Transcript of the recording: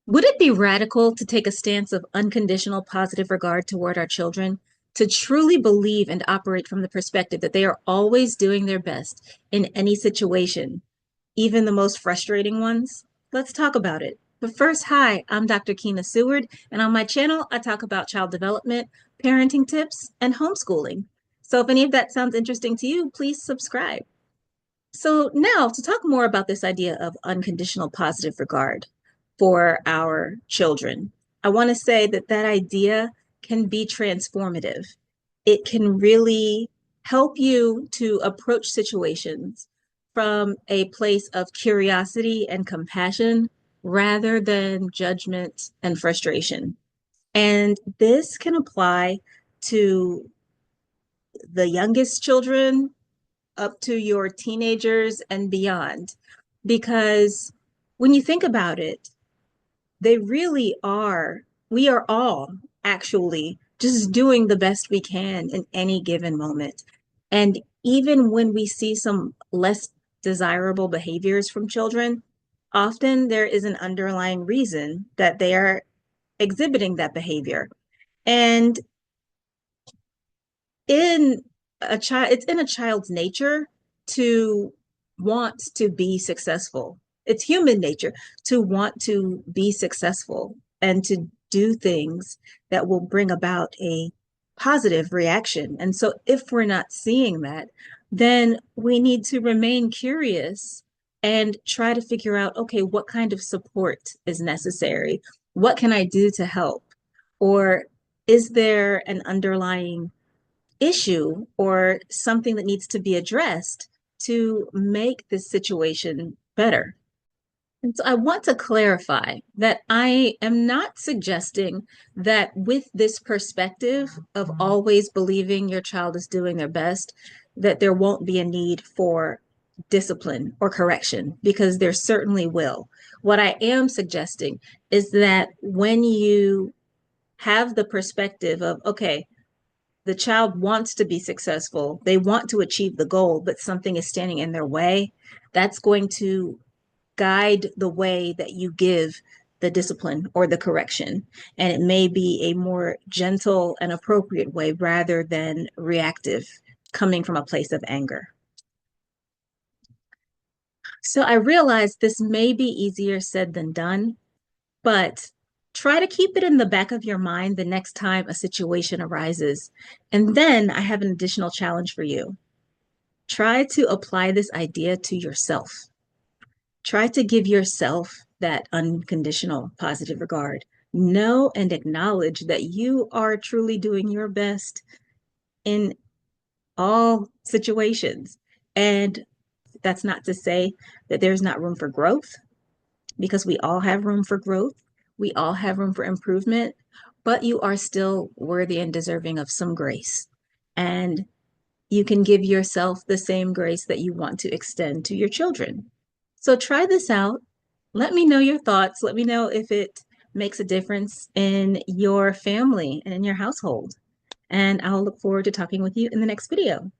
Would it be radical to take a stance of unconditional positive regard toward our children, to truly believe and operate from the perspective that they are always doing their best in any situation, even the most frustrating ones? Let's talk about it. But first, hi, I'm Dr. Keena Seward, and on my channel, I talk about child development, parenting tips, and homeschooling. So if any of that sounds interesting to you, please subscribe. So now to talk more about this idea of unconditional positive regard for our children, I want to say that that idea can be transformative. It can really help you to approach situations from a place of curiosity and compassion rather than judgment and frustration. And this can apply to the youngest children up to your teenagers and beyond. Because when you think about it, they really are, we are all actually just doing the best we can in any given moment. And even when we see some less desirable behaviors from children, often there is an underlying reason that they are exhibiting that behavior. And in it's in a child's nature to want to be successful. It's human nature to want to be successful and to do things that will bring about a positive reaction. And so if we're not seeing that, then we need to remain curious and try to figure out, okay, what kind of support is necessary? What can I do to help? Or is there an underlying issue or something that needs to be addressed to make this situation better? And so I want to clarify that I am not suggesting that with this perspective of always believing your child is doing their best, that there won't be a need for discipline or correction, because there certainly will. What I am suggesting is that when you have the perspective of, okay, the child wants to be successful, they want to achieve the goal, but something is standing in their way, that's going to guide the way that you give the discipline or the correction. And it may be a more gentle and appropriate way rather than reactive, coming from a place of anger. So I realize this may be easier said than done, but try to keep it in the back of your mind the next time a situation arises. And then I have an additional challenge for you. Try to apply this idea to yourself. Try to give yourself that unconditional positive regard. Know and acknowledge that you are truly doing your best in all situations. And that's not to say that there's not room for growth, because we all have room for growth. We all have room for improvement, but you are still worthy and deserving of some grace. And you can give yourself the same grace that you want to extend to your children. So try this out. Let me know your thoughts. Let me know if it makes a difference in your family and in your household. And I'll look forward to talking with you in the next video.